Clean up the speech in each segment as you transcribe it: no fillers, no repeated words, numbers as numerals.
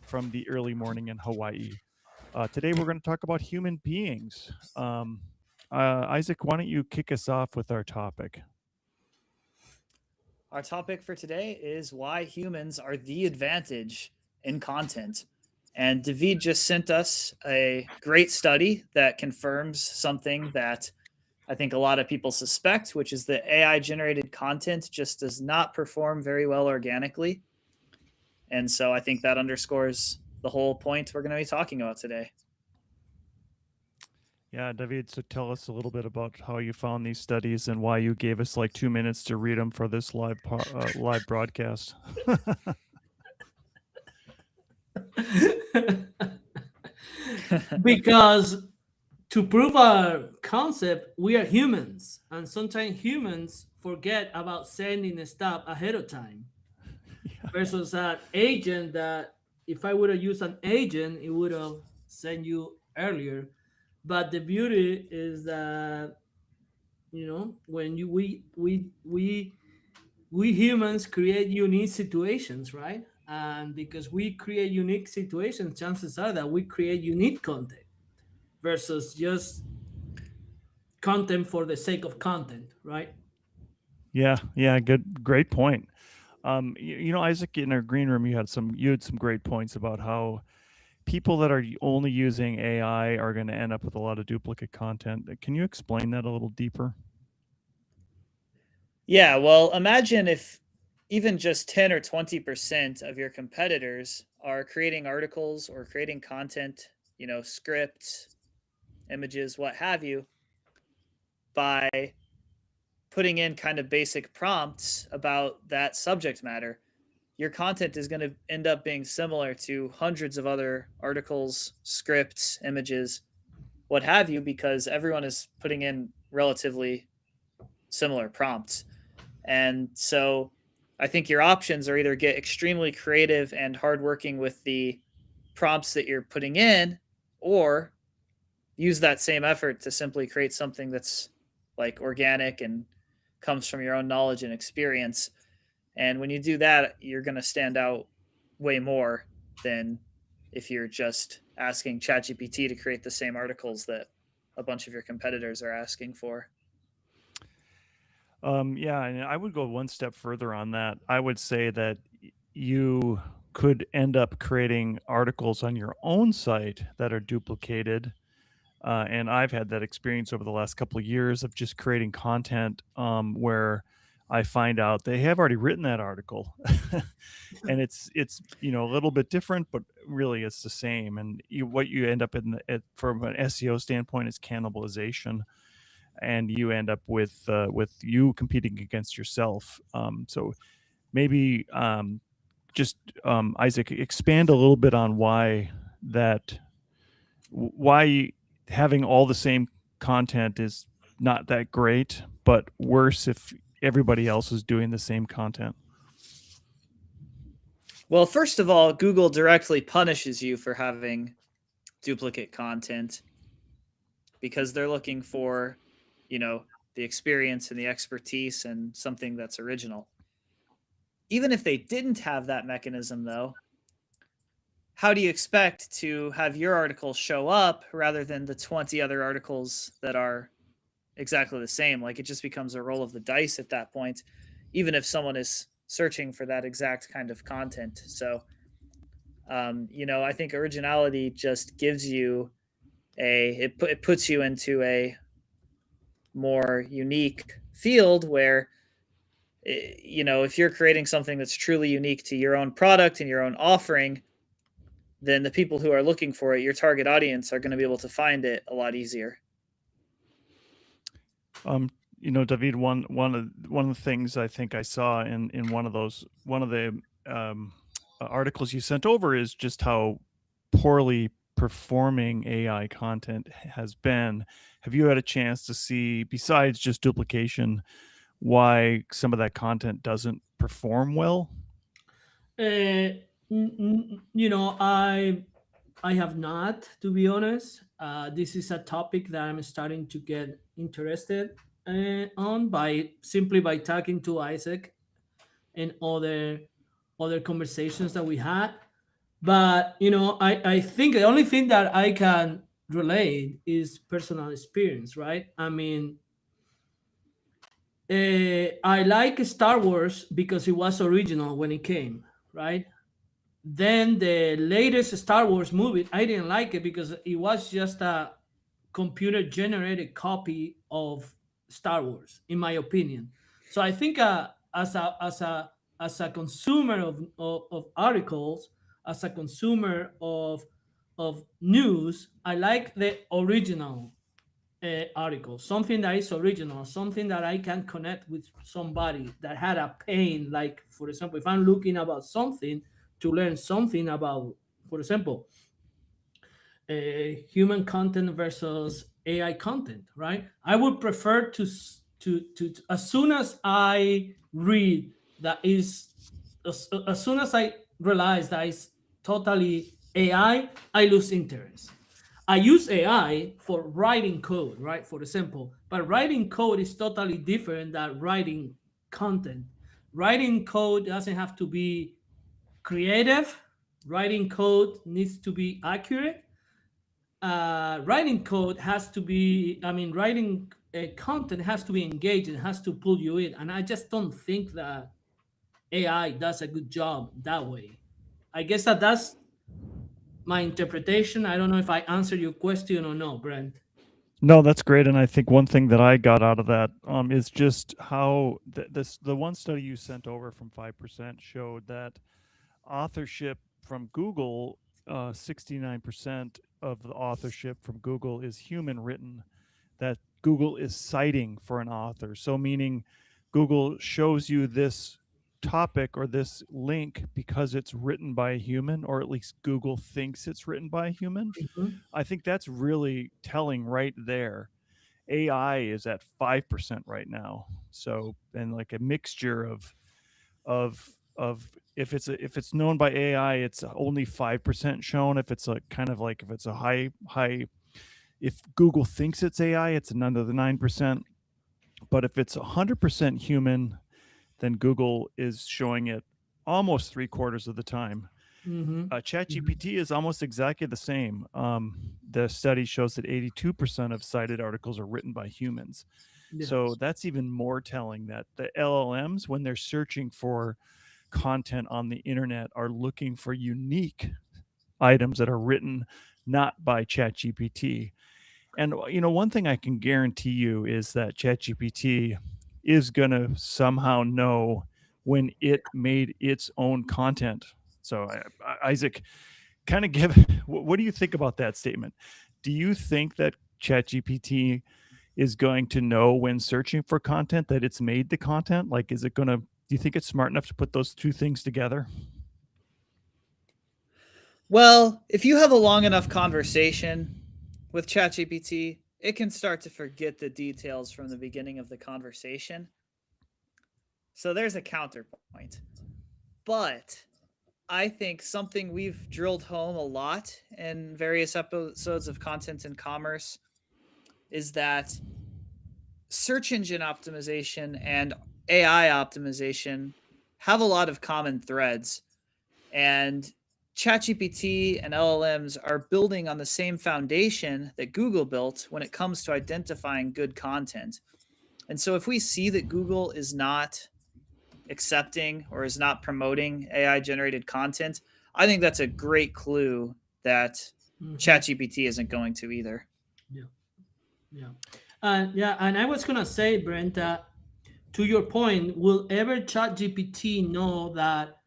from the early morning in Hawaii. Today, we're going to talk about human beings. Isaac, why don't you kick us off with our topic? Our topic for today is why humans are the advantage in content. And David just sent us a great study that confirms something that I think a lot of people suspect, which is that AI generated content just does not perform very well organically. And so I think that underscores the whole point we're going to be talking about today. Yeah, David, so tell us a little bit about how you found these studies and why you gave us like 2 minutes to read them for this live broadcast. Because to prove our concept, we are humans, and sometimes humans forget about sending stuff ahead of time. Yeah. Versus an agent that, if I would have used an agent, it would have sent you earlier. But the beauty is that when we humans create unique situations, right? And because we create unique situations, chances are that we create unique content versus just content for the sake of content, right? Yeah, great point. Isaac, in our green room, you had some great points about how people that are only using AI are going to end up with a lot of duplicate content. Can you explain that a little deeper? Yeah, well, imagine if even just 10 or 20% of your competitors are creating articles or creating content, scripts, images, what have you, by putting in kind of basic prompts about that subject matter. Your content is going to end up being similar to hundreds of other articles, scripts, images, what have you, because everyone is putting in relatively similar prompts. And so I think your options are either get extremely creative and hardworking with the prompts that you're putting in, or use that same effort to simply create something that's like organic and comes from your own knowledge and experience. And when you do that, you're going to stand out way more than if you're just asking ChatGPT to create the same articles that a bunch of your competitors are asking for. Yeah, and I would go one step further on that. I would say that you could end up creating articles on your own site that are duplicated. And I've had that experience over the last couple of years of just creating content where I find out they have already written that article, and it's a little bit different, but really it's the same. And what you end up from an SEO standpoint is cannibalization, and you end up with you competing against yourself. So maybe just Isaac, expand a little bit on why having all the same content is not that great, but worse if everybody else is doing the same content. Well, first of all, Google directly punishes you for having duplicate content because they're looking for, you know, the experience and the expertise and something that's original. Even if they didn't have that mechanism, though, how do you expect to have your article show up rather than the 20 other articles that are exactly the same? Like, it just becomes a roll of the dice at that point, even if someone is searching for that exact kind of content. So, I think originality just gives you it puts you into a more unique field where if you're creating something that's truly unique to your own product and your own offering, then the people who are looking for it, your target audience, are going to be able to find it a lot easier. David, one of the things I think I saw in one of the articles you sent over is just how poorly performing AI content has been. Have you had a chance to see, besides just duplication, why some of that content doesn't perform well? Uh, I have not, to be honest. This is a topic that I'm starting to get interested on by simply by talking to Isaac and other conversations that we had. But I think the only thing that I can relate is personal experience, right? I mean, I like Star Wars because it was original when it came, right? Then the latest Star Wars movie, I didn't like it because it was just a computer generated copy of Star Wars, in my opinion. So I think as a consumer of articles, as a consumer of news, I like the original article, something that is original, something that I can connect with somebody that had a pain. Like, for example, if I'm looking about something to learn something about, for example, human content versus AI content, right? I would prefer to as soon as I read that is, as soon as I realize that it's totally I lose interest. I use AI for writing code, right? For example, but writing code is totally different than writing content. Writing code doesn't have to be creative. Writing code needs to be accurate. Writing code has to be, I mean, writing content has to be engaged. It has to pull you in. And I just don't think that AI does a good job that way. I guess that's my interpretation. I don't know if I answered your question or no, Brent. No, that's great, and I think one thing that I got out of that is just how the one study you sent over from 5% showed that authorship from Google, 69% of the authorship from Google is human written. That Google is citing for an author, so meaning Google shows you this topic or this link because it's written by a human, or at least Google thinks it's written by a human. Mhm. I think that's really telling right there. AI is at 5% right now. So, and like a mixture of if it's known by AI, it's only 5% shown. If it's a kind of like if it's a high if Google thinks it's AI, it's another 9%. But if it's 100% human, then Google is showing it almost 3/4 of the time. Mhm. Mhm. ChatGPT is almost exactly the same. The study shows that 82% of cited articles are written by humans. So Yes. that's even more telling that the LLMs, when they're searching for content on the internet, are looking for unique items that are written not by ChatGPT. And one thing I can guarantee you is that ChatGPT is going to somehow know when it made its own content. So, Isaac, kind of give what do you think about that statement? Do you think that ChatGPT is going to know when searching for content that it's made the content? Like, is it going to? Do you think it's smart enough to put those two things together? Well, if you have a long enough conversation with ChatGPT, it can start to forget the details from the beginning of the conversation. So there's a counterpoint. But I think something we've drilled home a lot in various episodes of Content and Commerce is that search engine optimization and AI optimization have a lot of common threads. And ChatGPT and LLMs are building on the same foundation that Google built when it comes to identifying good content. And so if we see that Google is not accepting or is not promoting AI generated content, I think that's a great clue that Mhm. ChatGPT isn't going to either. Yeah. Yeah. Yeah, and I was gonna say, Brent, to your point, will ever ChatGPT know that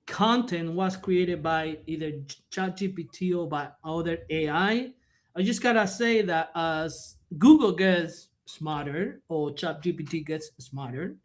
content was created by either ChatGPT or by other AI? I just gotta say that as Google gets smarter or ChatGPT gets smarter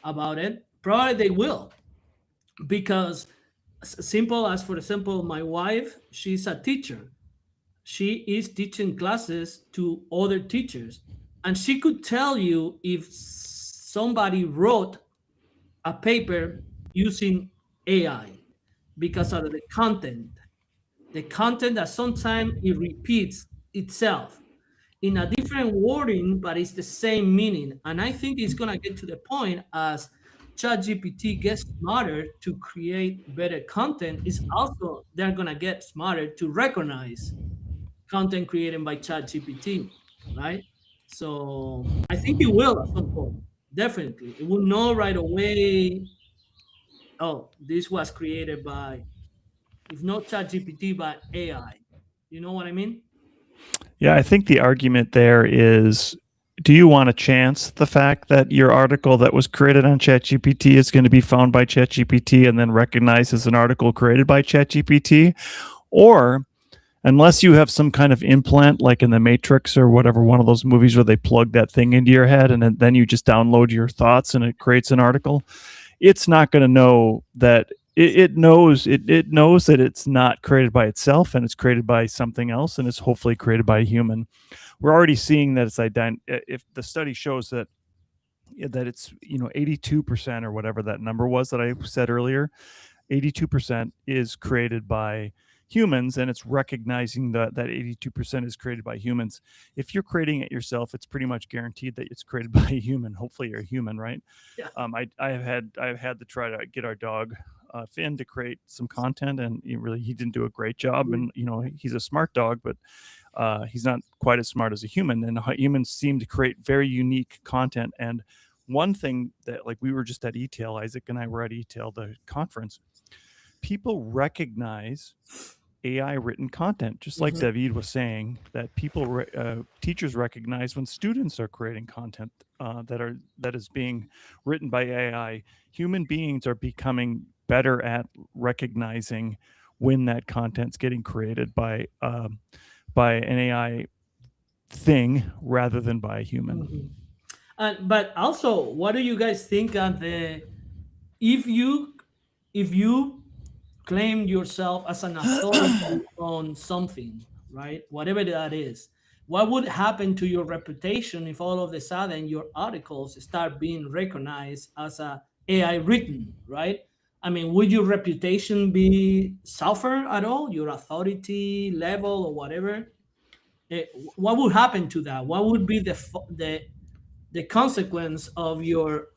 about it, probably they will, because simple as, for example, my wife, she's a teacher. She is teaching classes to other teachers, and she could tell you if somebody wrote a paper using AI because of the content that sometimes it repeats itself in a different wording, but it's the same meaning. And I think it's gonna get to the point as ChatGPT gets smarter to create better content, is also they're gonna get smarter to recognize content created by ChatGPT, right? So I think it will at some point. Definitely, it will know right away. Oh, this was created by, if not ChatGPT, by AI. You know what I mean? Yeah, I think the argument there is, do you want to chance the fact that your article that was created on ChatGPT is going to be found by ChatGPT and then recognized as an article created by ChatGPT? Or unless you have some kind of implant like in the Matrix or whatever, one of those movies where they plug that thing into your head and then you just download your thoughts and it creates an article, it's not going to know that it knows that it's not created by itself and it's created by something else and it's hopefully created by a human. We're already seeing that if the study shows that it's 82% or whatever that number was that I said earlier, 82% is created by humans, and it's recognizing that 82% is created by humans. If you're creating it yourself, it's pretty much guaranteed that it's created by a human. Hopefully you're a human, right? Yeah. I've had to try to get our dog Finn to create some content, and he didn't do a great job. And he's a smart dog, but he's not quite as smart as a human. And humans seem to create very unique content. And one thing that, like, we were just at Etail, Isaac and I were at Etail, the conference. People recognize AI written content, just like David was saying, that teachers recognize when students are creating content that is being written by AI. Human beings are becoming better at recognizing when that content's getting created by an AI thing rather than by a human. But also, what do you guys think of if you if you claim yourself as an authority on something, right? Whatever that is, what would happen to your reputation if all of a sudden your articles start being recognized as a AI written, right? I mean, would your reputation be suffer at all? Your authority level or whatever? What would happen to that? What would be the consequence of your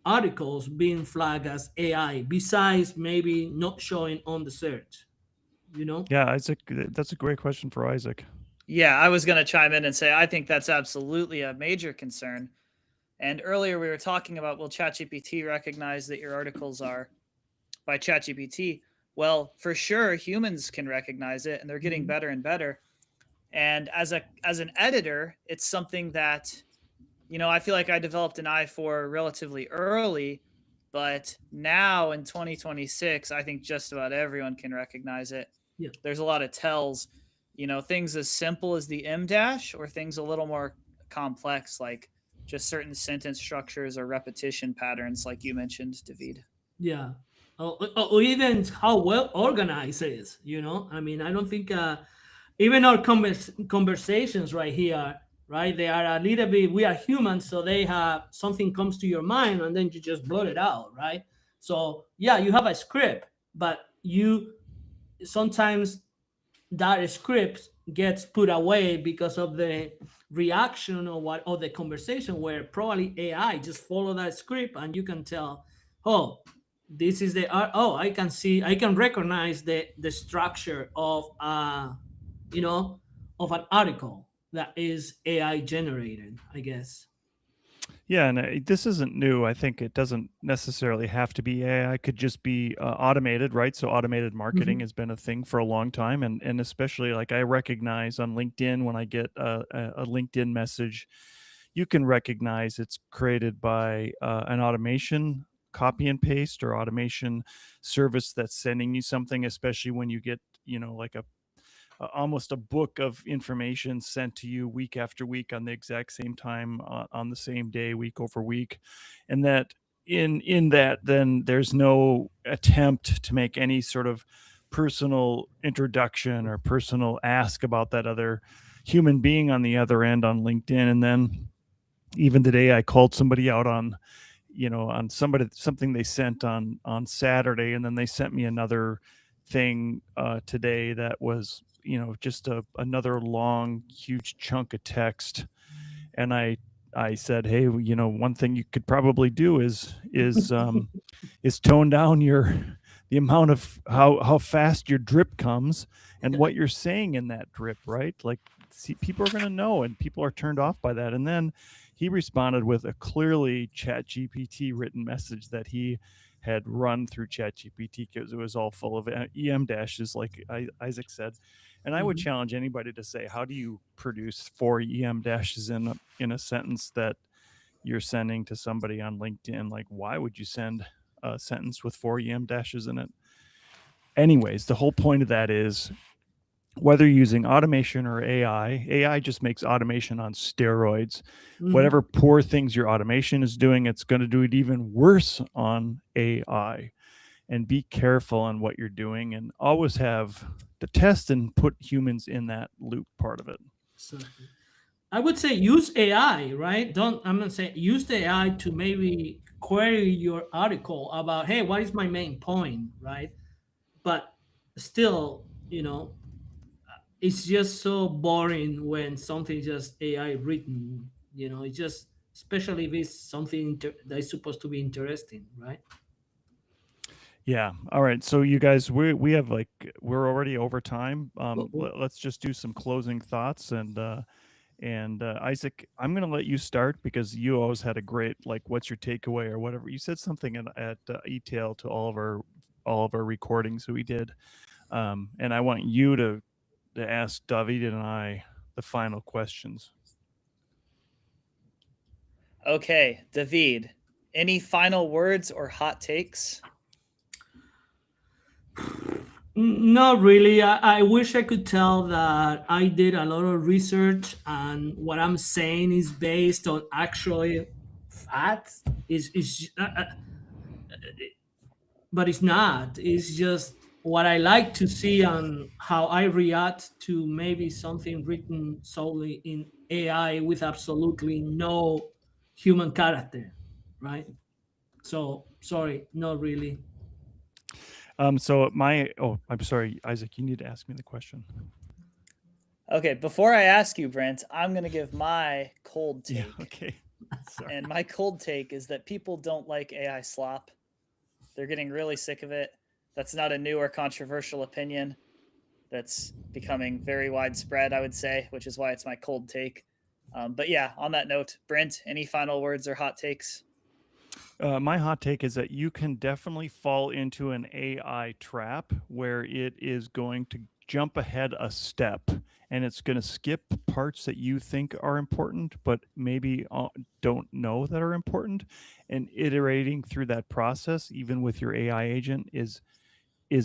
articles being flagged as AI, besides maybe not showing on the search? You know? Yeah, Isaac, that's a great question for Isaac. Yeah, I was going to chime in and say I think that's absolutely a major concern. And earlier we were talking about, will ChatGPT recognize that your articles are by ChatGPT? Well, for sure, humans can recognize it, and they're getting better and better. And as an editor, it's something that I feel like I developed an eye for relatively early, but now in 2026, I think just about everyone can recognize it. Yeah. There's a lot of tells, things as simple as the M dash, or things a little more complex, like just certain sentence structures or repetition patterns, like you mentioned, David. Yeah. Or even how well organized it is, you know? I mean, I don't think even our conversations right here, right? They are a little bit, we are humans, so they have something comes to your mind and then you just blurt it out, right? So, yeah, you have a script, but you sometimes that script gets put away because of the reaction or what, or the conversation, where probably AI just follow that script and you can tell, oh, this is the oh, I can see, I can recognize the structure of you know of an article that is AI generated, I guess. Yeah, and this isn't new. I think it doesn't necessarily have to be AI. It could just be automated, right? So automated marketing Hmm. has been a thing for a long time, and especially, like, I recognize on LinkedIn when I get a LinkedIn message, you can recognize it's created by an automation copy and paste or automation service that's sending you something, especially when you get like almost a book of information sent to you week after week on the exact same time, on the same day, week over week. And that in that, then there's no attempt to make any sort of personal introduction or personal ask about that other human being on the other end on LinkedIn. And then even today I called somebody out on something they sent on Saturday, and then they sent me another thing today that was just another long huge chunk of text. And I I said, hey, one thing you could probably do is tone down the amount of how fast your drip comes and what you're saying in that drip, right? Like, see, people are going to know, and people are turned off by that. And then he responded with a clearly ChatGPT written message that he had run through ChatGPT because it was all full of EM dashes, like Isaac said. And I would challenge anybody to say, how do you produce 4 EM dashes in a sentence that you're sending to somebody on LinkedIn? Like, why would you send a sentence with 4 EM dashes in it? Anyways, the whole point of that is, whether you're using automation or AI just makes automation on steroids. Whatever poor things your automation is doing, it's going to do it even worse on AI. And be careful on what you're doing, and always have to test and put humans in that loop part of it. Exactly. I would say use AI, right? I'm gonna say use the AI to maybe query your article about, hey, what is my main point, right? But still, it's just so boring when something is just AI written. It's just, especially if it's something that is supposed to be interesting, right? Yeah. All right. So you guys, we have we're already over time. Well, Let's just do some closing thoughts, and Isaac, I'm going to let you start because you always had a great, like, what's your takeaway or whatever. You said something at Etail to all of our recordings that we did, and I want you to ask David and I the final questions. Okay, David, any final words or hot takes? Not really. I wish I could tell that I did a lot of research and what I'm saying is based on actually facts. But it's not. It's just what I like to see and how I react to maybe something written solely in AI with absolutely no human character, right? So sorry, not really. I'm sorry, Isaac, you need to ask me the question. Okay, before I ask you, Brent, I'm going to give my cold take. Yeah, okay. Sorry. And my cold take is that people don't like AI slop. They're getting really sick of it. That's not a new or controversial opinion. That's becoming very widespread, I would say, which is why it's my cold take. But yeah, on that note, Brent, any final words or hot takes? My hot take is that you can definitely fall into an AI trap where it is going to jump ahead a step, and it's going to skip parts that you think are important, but maybe don't know that are important. And iterating through that process, even with your AI agent, is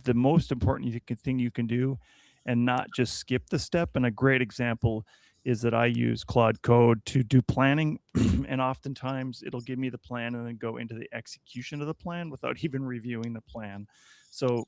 the most important thing you can do, and not just skip the step. And a great example is that I use Claude Code to do planning, and oftentimes it'll give me the plan and then go into the execution of the plan without even reviewing the plan. So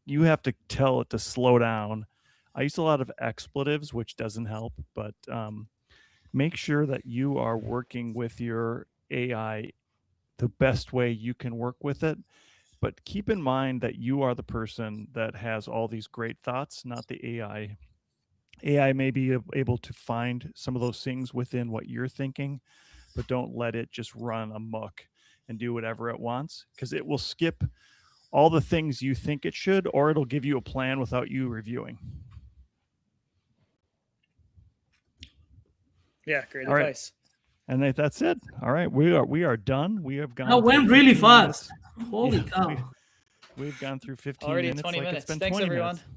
you have to tell it to slow down. I use a lot of expletives, which doesn't help, but make sure that you are working with your AI the best way you can work with it. But keep in mind that you are the person that has all these great thoughts, not the AI. AI may be able to find some of those things within what you're thinking, but don't let it just run amok and do whatever it wants, because it will skip all the things you think it should, or it'll give you a plan without you reviewing. Yeah, great All right. advice. And that's it. All right, we are done. We have gone. That went really fast. Minutes. Holy cow. We've gone through 15 Already minutes 20 like minutes. it's been Thanks, 20 everyone. minutes.